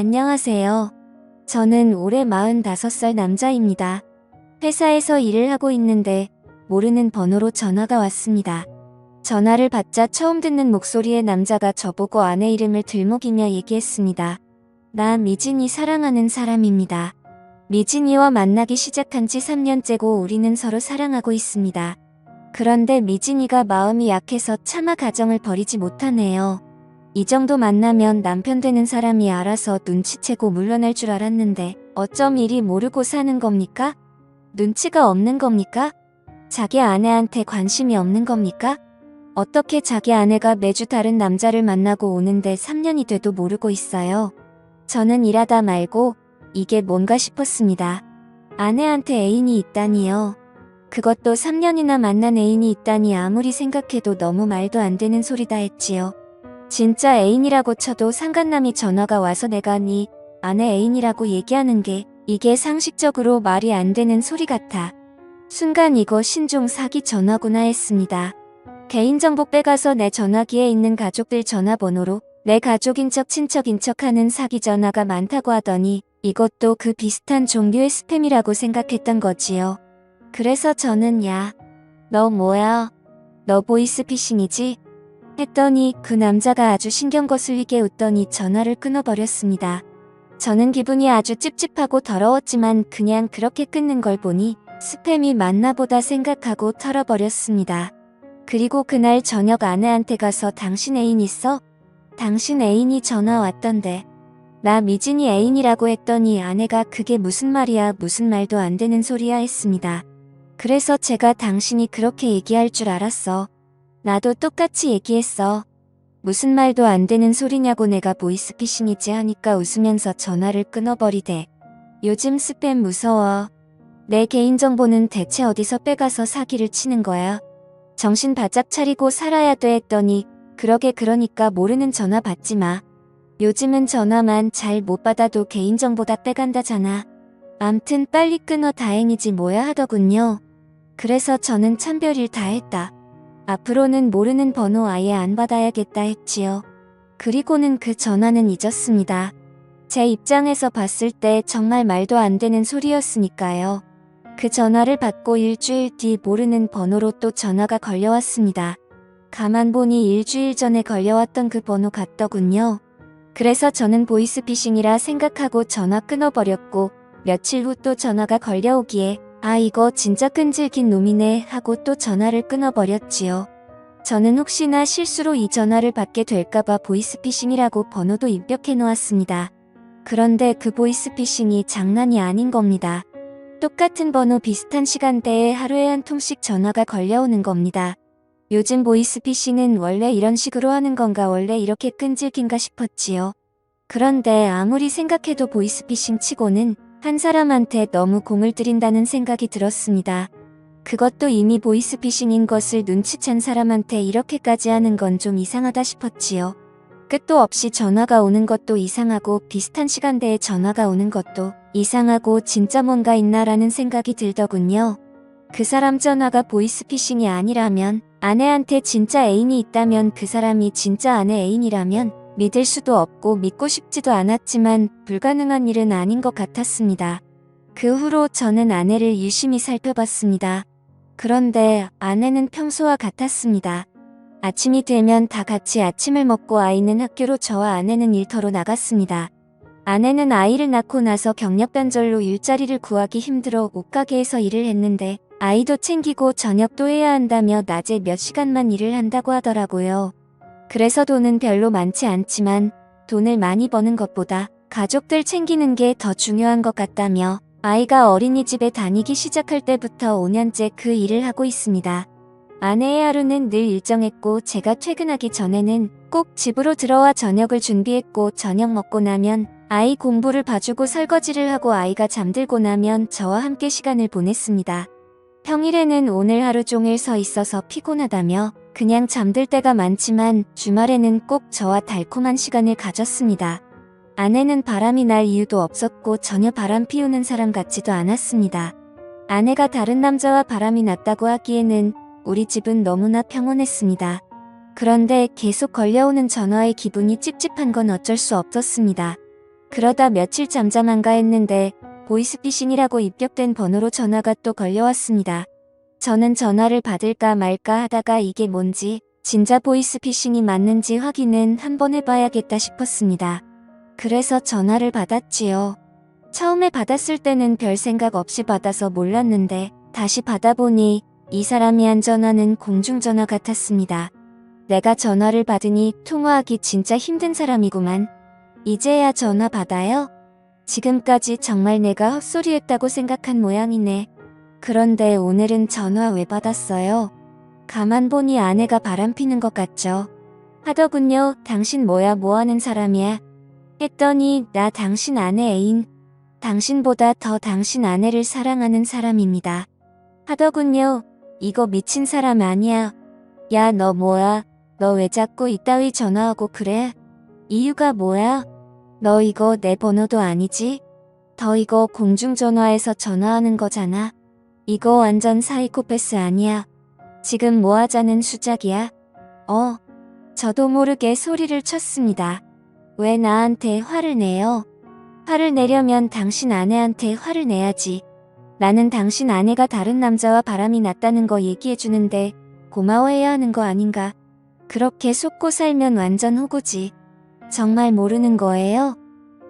안녕하세요. 저는 올해 45살 남자입니다. 회사에서 일을 하고 있는데 모르는 번호로 전화가 왔습니다. 전화를 받자 처음 듣는 목소리의 남자가 저보고 아내 이름을 들먹이며 얘기했습니다. 나 미진이 사랑하는 사람입니다. 미진이와 만나기 시작한 지 3년째고 우리는 서로 사랑하고 있습니다. 그런데 미진이가 마음이 약해서 차마 가정을 버리지 못하네요. 이 정도 만나면 남편 되는 사람이 알아서 눈치채고 물러날 줄 알았는데 어쩜 이리 모르고 사는 겁니까? 눈치가 없는 겁니까? 자기 아내한테 관심이 없는 겁니까? 어떻게 자기 아내가 매주 다른 남자를 만나고 오는데 3년이 돼도 모르고 있어요. 저는 일하다 말고 이게 뭔가 싶었습니다. 아내한테 애인이 있다니요. 그것도 3년이나 만난 애인이 있다니 아무리 생각해도 너무 말도 안 되는 소리다 했지요. 진짜 애인이라고 쳐도 상간남이 전화가 와서 내가 네 아내 애인이라고 얘기하는 게 이게 상식적으로 말이 안 되는 소리 같아. 순간 이거 신종 사기 전화구나 했습니다. 개인정보 빼가서 내 전화기에 있는 가족들 전화번호로 내 가족인 척 친척인 척 하는 사기 전화가 많다고 하더니 이것도 그 비슷한 종류의 스팸이라고 생각했던 거지요. 그래서 저는 야, 너 뭐야? 너 보이스피싱이지? 했더니 그 남자가 아주 신경 거슬리게 웃더니 전화를 끊어버렸습니다. 저는 기분이 아주 찝찝하고 더러웠지만 그냥 그렇게 끊는 걸 보니 스팸이 맞나 보다 생각하고 털어버렸습니다. 그리고 그날 저녁 아내한테 가서 당신 애인 있어? 당신 애인이 전화 왔던데. 나 미진이 애인이라고 했더니 아내가 그게 무슨 말이야 무슨 말도 안 되는 소리야 했습니다. 그래서 제가 당신이 그렇게 얘기할 줄 알았어. 나도 똑같이 얘기했어. 무슨 말도 안 되는 소리냐고 내가 보이스피싱이지 하니까 웃으면서 전화를 끊어버리대. 요즘 스팸 무서워. 내 개인정보는 대체 어디서 빼가서 사기를 치는 거야. 정신 바짝 차리고 살아야 돼 했더니 그러니까 모르는 전화 받지 마. 요즘은 전화만 잘 못 받아도 개인정보 다 빼간다잖아. 암튼 빨리 끊어 다행이지 뭐야 하더군요. 그래서 저는 참 별일 다 했다. 앞으로는 모르는 번호 아예 안 받아야겠다 했지요. 그리고는 그 전화는 잊었습니다. 제 입장에서 봤을 때 정말 말도 안 되는 소리였으니까요. 그 전화를 받고 일주일 뒤 모르는 번호로 또 전화가 걸려왔습니다. 가만 보니 일주일 전에 걸려왔던 그 번호 같더군요. 그래서 저는 보이스피싱이라 생각하고 전화 끊어버렸고 며칠 후 또 전화가 걸려오기에 아 이거 진짜 끈질긴 놈이네 하고 또 전화를 끊어버렸지요. 저는 혹시나 실수로 이 전화를 받게 될까봐 보이스피싱이라고 번호도 입력해 놓았습니다. 그런데 그 보이스피싱이 장난이 아닌 겁니다. 똑같은 번호 비슷한 시간대에 하루에 한 통씩 전화가 걸려오는 겁니다. 요즘 보이스피싱은 원래 이런 식으로 하는 건가 원래 이렇게 끈질긴가 싶었지요. 그런데 아무리 생각해도 보이스피싱 치고는 한 사람한테 너무 공을 들인다는 생각이 들었습니다. 그것도 이미 보이스피싱인 것을 눈치챈 사람한테 이렇게까지 하는 건 좀 이상하다 싶었지요. 끝도 없이 전화가 오는 것도 이상하고 비슷한 시간대에 전화가 오는 것도 이상하고 진짜 뭔가 있나라는 생각이 들더군요. 그 사람 전화가 보이스피싱이 아니라면 아내한테 진짜 애인이 있다면 그 사람이 진짜 아내 애인이라면 믿을 수도 없고 믿고 싶지도 않았지만 불가능한 일은 아닌 것 같았습니다. 그 후로 저는 아내를 유심히 살펴봤습니다. 그런데 아내는 평소와 같았습니다. 아침이 되면 다 같이 아침을 먹고 아이는 학교로 저와 아내는 일터로 나갔습니다. 아내는 아이를 낳고 나서 경력 단절로 일자리를 구하기 힘들어 옷가게에서 일을 했는데 아이도 챙기고 저녁도 해야 한다며 낮에 몇 시간만 일을 한다고 하더라고요. 그래서 돈은 별로 많지 않지만 돈을 많이 버는 것보다 가족들 챙기는 게 더 중요한 것 같다며 아이가 어린이집에 다니기 시작할 때부터 5년째 그 일을 하고 있습니다. 아내의 하루는 늘 일정했고 제가 퇴근하기 전에는 꼭 집으로 들어와 저녁을 준비했고 저녁 먹고 나면 아이 공부를 봐주고 설거지를 하고 아이가 잠들고 나면 저와 함께 시간을 보냈습니다. 평일에는 오늘 하루 종일 서 있어서 피곤하다며 그냥 잠들 때가 많지만 주말에는 꼭 저와 달콤한 시간을 가졌습니다. 아내는 바람이 날 이유도 없었고 전혀 바람 피우는 사람 같지도 않았습니다. 아내가 다른 남자와 바람이 났다고 하기에는 우리 집은 너무나 평온했습니다. 그런데 계속 걸려오는 전화에 기분이 찝찝한 건 어쩔 수 없었습니다. 그러다 며칠 잠잠한가 했는데 보이스피싱이라고 입력된 번호로 전화가 또 걸려왔습니다. 저는 전화를 받을까 말까 하다가 이게 뭔지 진짜 보이스피싱이 맞는지 확인은 한번 해봐야겠다 싶었습니다. 그래서 전화를 받았지요. 처음에 받았을 때는 별 생각 없이 받아서 몰랐는데 다시 받아보니 이 사람이 한 전화는 공중전화 같았습니다. 내가 전화를 받으니 통화하기 진짜 힘든 사람이구만. 이제야 전화 받아요? 지금까지 정말 내가 헛소리했다고 생각한 모양이네. 그런데 오늘은 전화 왜 받았어요? 가만 보니 아내가 바람피는 것 같죠? 하더군요. 당신 뭐야 뭐하는 사람이야? 했더니 나 당신 아내 애인. 당신보다 더 당신 아내를 사랑하는 사람입니다. 하더군요. 이거 미친 사람 아니야. 야, 너 뭐야? 너 왜 자꾸 이따위 전화하고 그래? 이유가 뭐야? 너 이거 내 번호도 아니지? 더 이거 공중전화에서 전화하는 거잖아. 이거 완전 사이코패스 아니야? 지금 뭐 하자는 수작이야? 저도 모르게 소리를 쳤습니다. 왜 나한테 화를 내요? 화를 내려면 당신 아내한테 화를 내야지. 나는 당신 아내가 다른 남자와 바람이 났다는 거 얘기해주는데 고마워해야 하는 거 아닌가? 그렇게 속고 살면 완전 호구지. 정말 모르는 거예요?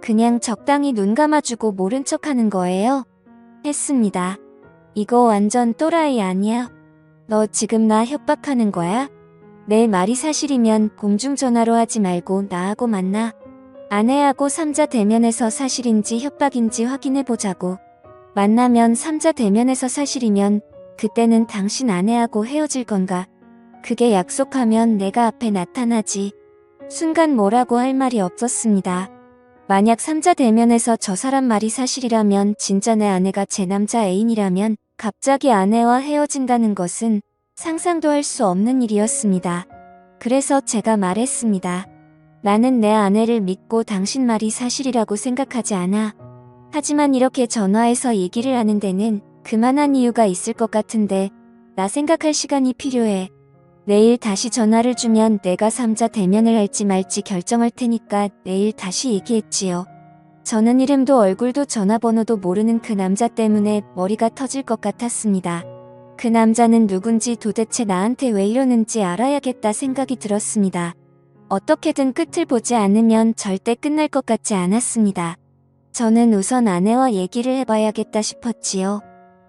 그냥 적당히 눈 감아주고 모른 척하는 거예요? 했습니다. 이거 완전 또라이 아니야? 너 지금 나 협박하는 거야? 내 말이 사실이면 공중전화로 하지 말고 나하고 만나. 아내하고 3자 대면에서 사실인지 협박인지 확인해보자고. 만나면 3자 대면에서 사실이면 그때는 당신 아내하고 헤어질 건가? 그게 약속하면 내가 앞에 나타나지. 순간 뭐라고 할 말이 없었습니다. 만약 3자 대면에서 저 사람 말이 사실이라면 진짜 내 아내가 제 남자 애인이라면 갑자기 아내와 헤어진다는 것은 상상도 할 수 없는 일이었습니다. 그래서 제가 말했습니다. 나는 내 아내를 믿고 당신 말이 사실이라고 생각하지 않아. 하지만 이렇게 전화해서 얘기를 하는 데는 그만한 이유가 있을 것 같은데 나 생각할 시간이 필요해. 내일 다시 전화를 주면 내가 3자 대면을 할지 말지 결정할 테니까 내일 다시 얘기했지요. 저는 이름도 얼굴도 전화번호도 모르는 그 남자 때문에 머리가 터질 것 같았습니다. 그 남자는 누군지 도대체 나한테 왜 이러는지 알아야겠다 생각이 들었습니다. 어떻게든 끝을 보지 않으면 절대 끝날 것 같지 않았습니다. 저는 우선 아내와 얘기를 해봐야겠다 싶었지요.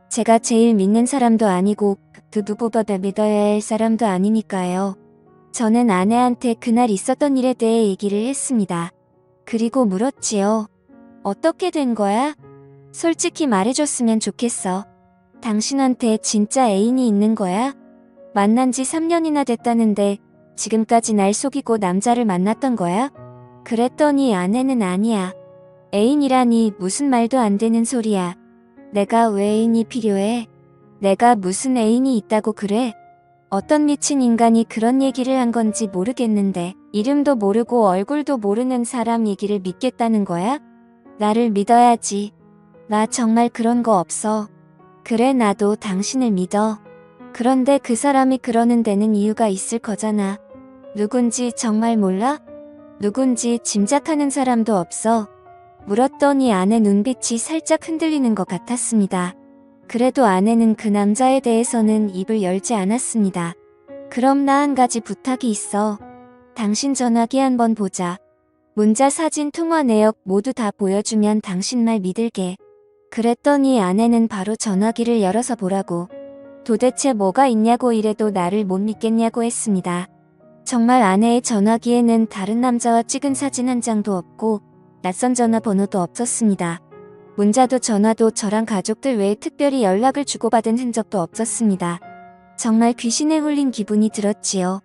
제가 제일 믿는 사람도 아니고 그 누구보다 믿어야 할 사람도 아니니까요. 저는 아내한테 그날 있었던 일에 대해 얘기를 했습니다. 그리고 물었지요. 어떻게 된 거야? 솔직히 말해줬으면 좋겠어. 당신한테 진짜 애인이 있는 거야? 만난 지 3년이나 됐다는데 지금까지 날 속이고 남자를 만났던 거야? 그랬더니 아내는 아니야. 애인이라니 무슨 말도 안 되는 소리야. 내가 왜 애인이 필요해? 내가 무슨 애인이 있다고 그래? 어떤 미친 인간이 그런 얘기를 한 건지 모르겠는데 이름도 모르고 얼굴도 모르는 사람 얘기를 믿겠다는 거야? 나를 믿어야지. 나 정말 그런 거 없어. 그래 나도 당신을 믿어. 그런데 그 사람이 그러는 데는 이유가 있을 거잖아. 누군지 정말 몰라? 누군지 짐작하는 사람도 없어. 물었더니 아내 눈빛이 살짝 흔들리는 것 같았습니다. 그래도 아내는 그 남자에 대해서는 입을 열지 않았습니다. 그럼 나 한 가지 부탁이 있어. 당신 전화기 한번 보자. 문자, 사진, 통화 내역 모두 다 보여주면 당신 말 믿을게. 그랬더니 아내는 바로 전화기를 열어서 보라고. 도대체 뭐가 있냐고 이래도 나를 못 믿겠냐고 했습니다. 정말 아내의 전화기에는 다른 남자와 찍은 사진 한 장도 없고 낯선 전화번호도 없었습니다. 문자도 전화도 저랑 가족들 외에 특별히 연락을 주고받은 흔적도 없었습니다. 정말 귀신에 홀린 기분이 들었지요.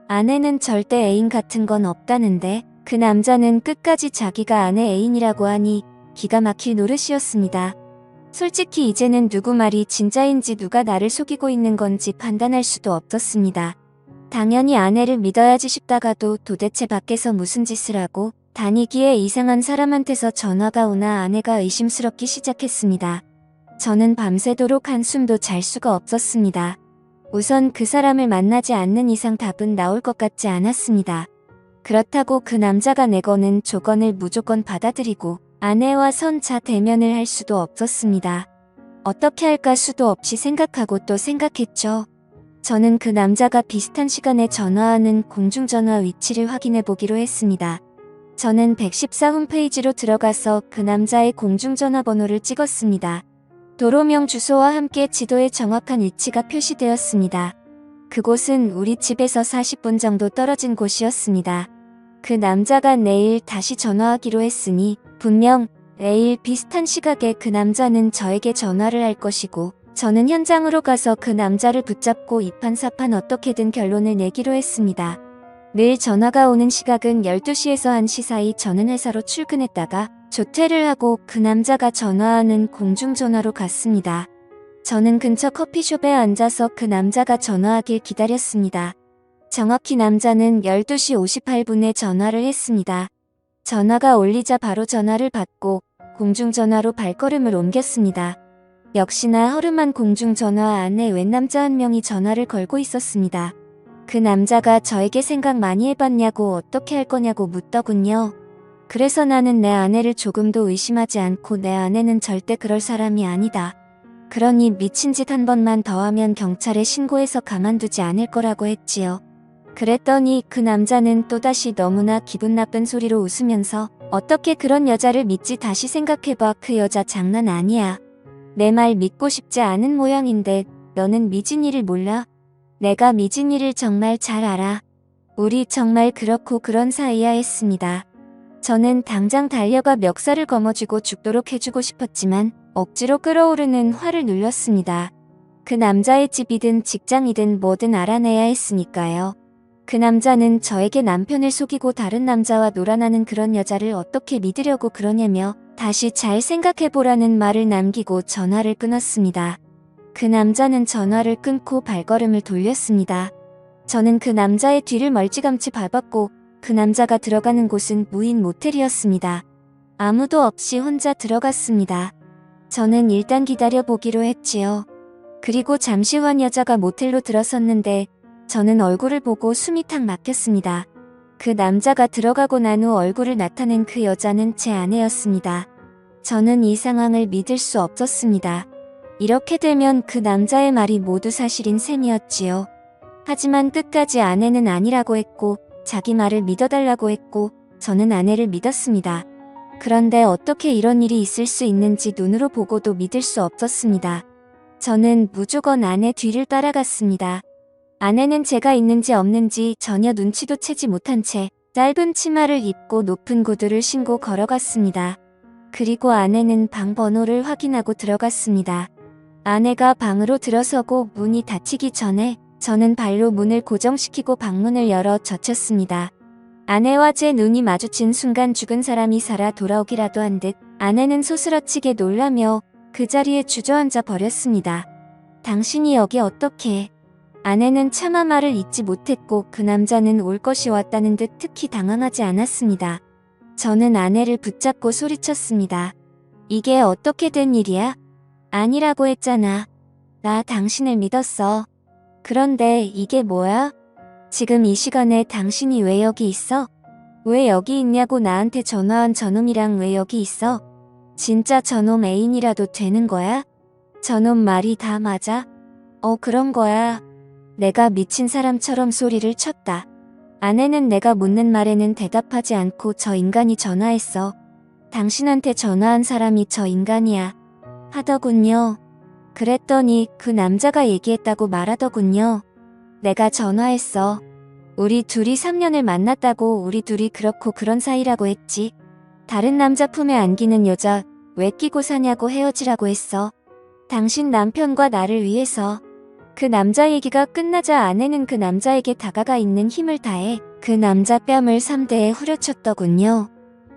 아내는 절대 애인 같은 건 없다는데 그 남자는 끝까지 자기가 아내 애인이라고 하니 기가 막힐 노릇이었습니다. 솔직히 이제는 누구 말이 진짜인지 누가 나를 속이고 있는 건지 판단할 수도 없었습니다. 당연히 아내를 믿어야지 싶다가도 도대체 밖에서 무슨 짓을 하고 다니기에 이상한 사람한테서 전화가 오나 아내가 의심스럽기 시작했습니다. 저는 밤새도록 한숨도 잘 수가 없었습니다. 우선 그 사람을 만나지 않는 이상 답은 나올 것 같지 않았습니다. 그렇다고 그 남자가 내거는 조건을 무조건 받아들이고 아내와 선차 대면을 할 수도 없었습니다. 어떻게 할까 수도 없이 생각하고 또 생각했죠. 저는 그 남자가 비슷한 시간에 전화하는 공중전화 위치를 확인해 보기로 했습니다. 저는 114 홈페이지로 들어가서 그 남자의 공중전화 번호를 찍었습니다. 도로명 주소와 함께 지도에 정확한 위치가 표시되었습니다. 그곳은 우리 집에서 40분 정도 떨어진 곳이었습니다. 그 남자가 내일 다시 전화하기로 했으니 분명 내일 비슷한 시각에 그 남자는 저에게 전화를 할 것이고 저는 현장으로 가서 그 남자를 붙잡고 이판사판 어떻게든 결론을 내기로 했습니다. 늘 전화가 오는 시각은 12시에서 1시 사이 저는 회사로 출근했다가 조퇴를 하고 그 남자가 전화하는 공중전화로 갔습니다. 저는 근처 커피숍에 앉아서 그 남자가 전화하길 기다렸습니다. 정확히 남자는 12시 58분에 전화를 했습니다. 전화가 울리자 바로 전화를 받고 공중전화로 발걸음을 옮겼습니다. 역시나 허름한 공중전화 안에 웬 남자 한 명이 전화를 걸고 있었습니다. 그 남자가 저에게 생각 많이 해봤냐고 어떻게 할 거냐고 묻더군요. 그래서 나는 내 아내를 조금도 의심하지 않고 내 아내는 절대 그럴 사람이 아니다. 그러니 미친 짓 한 번만 더 하면 경찰에 신고해서 가만두지 않을 거라고 했지요. 그랬더니 그 남자는 또다시 너무나 기분 나쁜 소리로 웃으면서 어떻게 그런 여자를 믿지 다시 생각해봐 그 여자 장난 아니야. 내 말 믿고 싶지 않은 모양인데 너는 미진이를 몰라? 내가 미진이를 정말 잘 알아. 우리 정말 그렇고 그런 사이야 했습니다. 저는 당장 달려가 멱살을 거머쥐고 죽도록 해주고 싶었지만 억지로 끓어오르는 화를 눌렀습니다. 그 남자의 집이든 직장이든 뭐든 알아내야 했으니까요. 그 남자는 저에게 남편을 속이고 다른 남자와 놀아나는 그런 여자를 어떻게 믿으려고 그러냐며 다시 잘 생각해보라는 말을 남기고 전화를 끊었습니다. 그 남자는 전화를 끊고 발걸음을 돌렸습니다. 저는 그 남자의 뒤를 멀찌감치 밟았고 그 남자가 들어가는 곳은 무인 모텔이었습니다. 아무도 없이 혼자 들어갔습니다. 저는 일단 기다려보기로 했지요. 그리고 잠시 후 한 여자가 모텔로 들어섰는데 저는 얼굴을 보고 숨이 탁 막혔습니다. 그 남자가 들어가고 난 후 얼굴을 나타낸 그 여자는 제 아내였습니다. 저는 이 상황을 믿을 수 없었습니다. 이렇게 되면 그 남자의 말이 모두 사실인 셈이었지요. 하지만 끝까지 아내는 아니라고 했고 자기 말을 믿어달라고 했고 저는 아내를 믿었습니다. 그런데 어떻게 이런 일이 있을 수 있는지 눈으로 보고도 믿을 수 없었습니다. 저는 무조건 아내 뒤를 따라갔습니다. 아내는 제가 있는지 없는지 전혀 눈치도 채지 못한 채 짧은 치마를 입고 높은 구두를 신고 걸어갔습니다. 그리고 아내는 방 번호를 확인하고 들어갔습니다. 아내가 방으로 들어서고 문이 닫히기 전에 저는 발로 문을 고정시키고 방문을 열어 젖혔습니다. 아내와 제 눈이 마주친 순간 죽은 사람이 살아 돌아오기라도 한 듯 아내는 소스라치게 놀라며 그 자리에 주저앉아 버렸습니다. 당신이 여기 어떻게? 아내는 차마 말을 잇지 못했고 그 남자는 올 것이 왔다는 듯 특히 당황하지 않았습니다. 저는 아내를 붙잡고 소리쳤습니다. 이게 어떻게 된 일이야? 아니라고 했잖아. 나 당신을 믿었어. 그런데 이게 뭐야? 지금 이 시간에 당신이 왜 여기 있어? 왜 여기 있냐고 나한테 전화한 저놈이랑 왜 여기 있어? 진짜 저놈 애인이라도 되는 거야? 저놈 말이 다 맞아? 그런 거야. 내가 미친 사람처럼 소리를 쳤다. 아내는 내가 묻는 말에는 대답하지 않고 저 인간이 전화했어. 당신한테 전화한 사람이 저 인간이야. 하더군요. 그랬더니 그 남자가 얘기했다고 말하더군요. 내가 전화했어. 우리 둘이 3년을 만났다고 우리 둘이 그렇고 그런 사이라고 했지. 다른 남자 품에 안기는 여자 왜 끼고 사냐고 헤어지라고 했어. 당신 남편과 나를 위해서. 그 남자 얘기가 끝나자 아내는 그 남자에게 다가가 있는 힘을 다해 그 남자 뺨을 3대에 후려쳤더군요.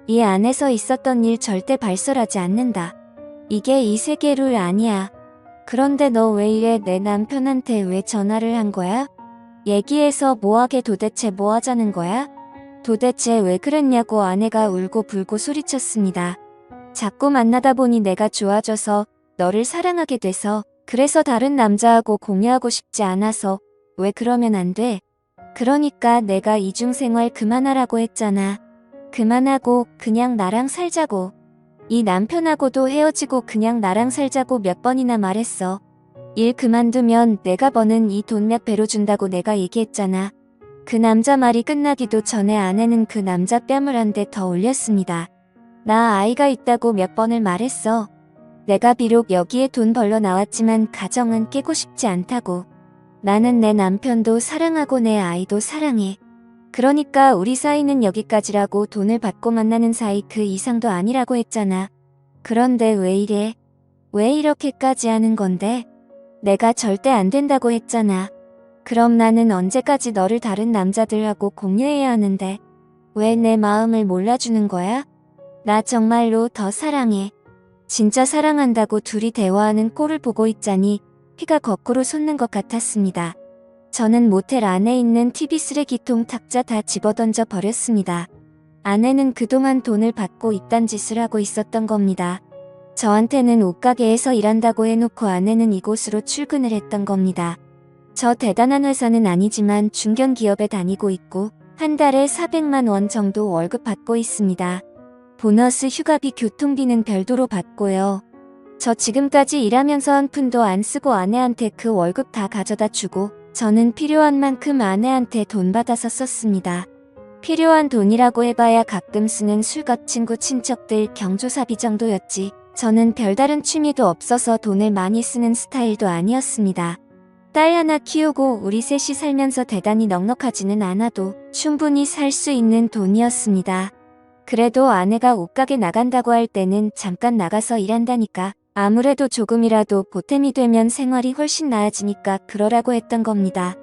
이 안에서 있었던 일 절대 발설하지 않는다. 이게 이 세계 룰 아니야. 그런데 너 왜 이래 내 남편한테 왜 전화를 한 거야? 얘기해서 뭐하게 도대체 뭐 하자는 거야? 도대체 왜 그랬냐고 아내가 울고 불고 소리쳤습니다. 자꾸 만나다 보니 내가 좋아져서 너를 사랑하게 돼서 그래서 다른 남자하고 공유하고 싶지 않아서 왜 그러면 안 돼? 그러니까 내가 이중생활 그만하라고 했잖아. 그만하고 그냥 나랑 살자고. 이 남편하고도 헤어지고 그냥 나랑 살자고 몇 번이나 말했어. 일 그만두면 내가 버는 이 돈 몇 배로 준다고 내가 얘기했잖아. 그 남자 말이 끝나기도 전에 아내는 그 남자 뺨을 한 대 더 올렸습니다. 나 아이가 있다고 몇 번을 말했어. 내가 비록 여기에 돈 벌러 나왔지만 가정은 깨고 싶지 않다고. 나는 내 남편도 사랑하고 내 아이도 사랑해. 그러니까 우리 사이는 여기까지라고, 돈을 받고 만나는 사이 그 이상도 아니라고 했잖아. 그런데 왜 이래? 왜 이렇게까지 하는 건데? 내가 절대 안 된다고 했잖아. 그럼 나는 언제까지 너를 다른 남자들하고 공유해야 하는데? 왜 내 마음을 몰라주는 거야? 나 정말로 더 사랑해. 진짜 사랑한다고 둘이 대화하는 꼴을 보고 있자니 피가 거꾸로 솟는 것 같았습니다. 저는 모텔 안에 있는 TV 쓰레기통 탁자 다 집어던져 버렸습니다. 아내는 그동안 돈을 받고 이딴 짓을 하고 있었던 겁니다. 저한테는 옷가게에서 일한다고 해놓고 아내는 이곳으로 출근을 했던 겁니다. 저 대단한 회사는 아니지만 중견기업에 다니고 있고 한 달에 400만 원 정도 월급 받고 있습니다. 보너스, 휴가비, 교통비는 별도로 받고요. 저 지금까지 일하면서 한 푼도 안 쓰고 아내한테 그 월급 다 가져다 주고 저는 필요한 만큼 아내한테 돈 받아서 썼습니다. 필요한 돈이라고 해봐야 가끔 쓰는 술값, 친구, 친척들, 경조사비 정도였지 저는 별다른 취미도 없어서 돈을 많이 쓰는 스타일도 아니었습니다. 딸 하나 키우고 우리 셋이 살면서 대단히 넉넉하지는 않아도 충분히 살 수 있는 돈이었습니다. 그래도 아내가 옷가게 나간다고 할 때는 잠깐 나가서 일한다니까, 아무래도 조금이라도 보탬이 되면 생활이 훨씬 나아지니까 그러라고 했던 겁니다.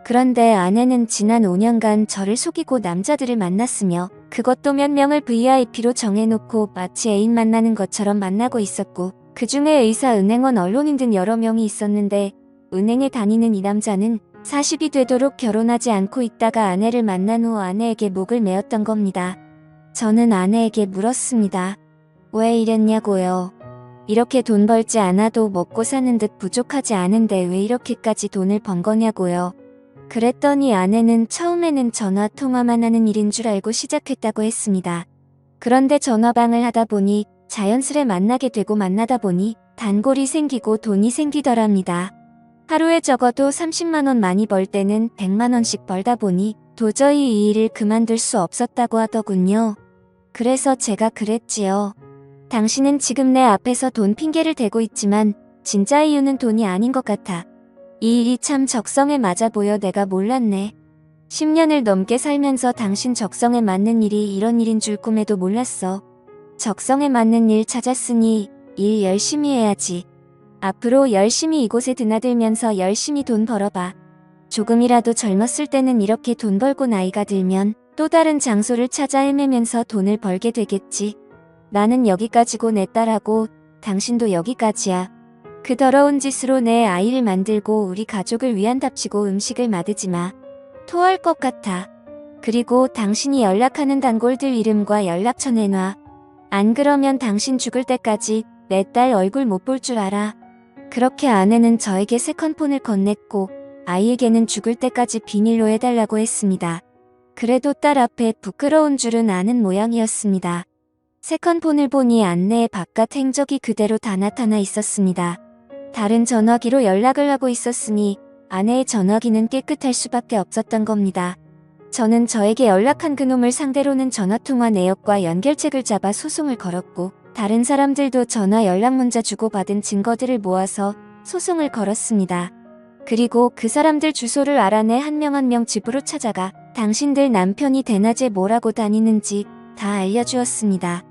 그런데 아내는 지난 5년간 저를 속이고 남자들을 만났으며 그것도 몇 명을 VIP로 정해놓고 마치 애인 만나는 것처럼 만나고 있었고, 그 중에 의사, 은행원, 언론인 등 여러 명이 있었는데 은행에 다니는 이 남자는 40이 되도록 결혼하지 않고 있다가 아내를 만난 후 아내에게 목을 메었던 겁니다. 저는 아내에게 물었습니다. 왜 이랬냐고요. 이렇게 돈 벌지 않아도 먹고 사는 듯 부족하지 않은데 왜 이렇게까지 돈을 번 거냐고요. 그랬더니 아내는 처음에는 전화 통화만 하는 일인 줄 알고 시작했다고 했습니다. 그런데 전화방을 하다 보니 자연스레 만나게 되고 만나다 보니 단골이 생기고 돈이 생기더랍니다. 하루에 적어도 30만 원, 많이 벌 때는 100만 원씩 벌다 보니 도저히 이 일을 그만둘 수 없었다고 하더군요. 그래서 제가 그랬지요. 당신은 지금 내 앞에서 돈 핑계를 대고 있지만 진짜 이유는 돈이 아닌 것 같아. 이 일이 참 적성에 맞아 보여. 내가 몰랐네. 10년을 넘게 살면서 당신 적성에 맞는 일이 이런 일인 줄 꿈에도 몰랐어. 적성에 맞는 일 찾았으니 일 열심히 해야지. 앞으로 열심히 이곳에 드나들면서 열심히 돈 벌어봐. 조금이라도 젊었을 때는 이렇게 돈 벌고 나이가 들면 또 다른 장소를 찾아 헤매면서 돈을 벌게 되겠지. 나는 여기까지고 내 딸하고 당신도 여기까지야. 그 더러운 짓으로 내 아이를 만들고 우리 가족을 위한답시고 음식을 만들지 마. 토할 것 같아. 그리고 당신이 연락하는 단골들 이름과 연락처 내놔. 안 그러면 당신 죽을 때까지 내 딸 얼굴 못 볼 줄 알아. 그렇게 아내는 저에게 세컨폰을 건넸고 아이에게는 죽을 때까지 비밀로 해달라고 했습니다. 그래도 딸 앞에 부끄러운 줄은 아는 모양이었습니다. 세컨폰을 보니 안내의 바깥 행적이 그대로 다 나타나 있었습니다. 다른 전화기로 연락을 하고 있었으니 아내의 전화기는 깨끗할 수밖에 없었던 겁니다. 저는 저에게 연락한 그놈을 상대로는 전화통화 내역과 연결책을 잡아 소송을 걸었고, 다른 사람들도 전화 연락 문자 주고받은 증거들을 모아서 소송을 걸었습니다. 그리고 그 사람들 주소를 알아내 한 명 한 명 집으로 찾아가 당신들 남편이 대낮에 뭐라고 다니는지 다 알려주었습니다.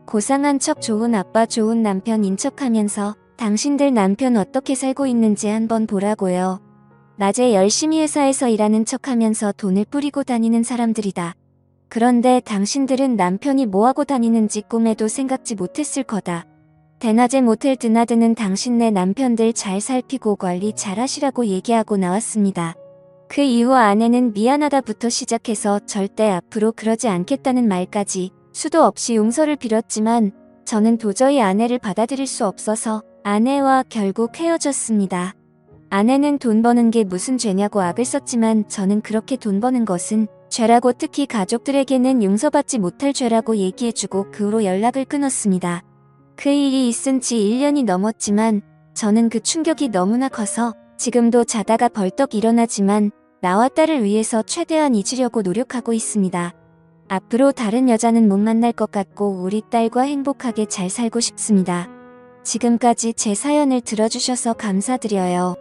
고상한 척, 좋은 아빠, 좋은 남편인 척하면서 당신들 남편 어떻게 살고 있는지 한번 보라고요. 낮에 열심히 회사에서 일하는 척하면서 돈을 뿌리고 다니는 사람들이다. 그런데 당신들은 남편이 뭐하고 다니는지 꿈에도 생각지 못했을 거다. 대낮에 모텔 드나드는 당신네 남편들 잘 살피고 관리 잘 하시라고 얘기하고 나왔습니다. 그 이후 아내는 미안하다부터 시작해서 절대 앞으로 그러지 않겠다는 말까지 수도 없이 용서를 빌었지만 저는 도저히 아내를 받아들일 수 없어서 아내와 결국 헤어졌습니다. 아내는 돈 버는 게 무슨 죄냐고 악을 썼지만 저는 그렇게 돈 버는 것은 죄라고, 특히 가족들에게는 용서받지 못할 죄라고 얘기해주고 그 후로 연락을 끊었습니다. 그 일이 있은 지 1년이 넘었지만 저는 그 충격이 너무나 커서 지금도 자다가 벌떡 일어나지만 나와 딸을 위해서 최대한 잊으려고 노력하고 있습니다. 앞으로 다른 여자는 못 만날 것 같고 우리 딸과 행복하게 잘 살고 싶습니다. 지금까지 제 사연을 들어주셔서 감사드려요.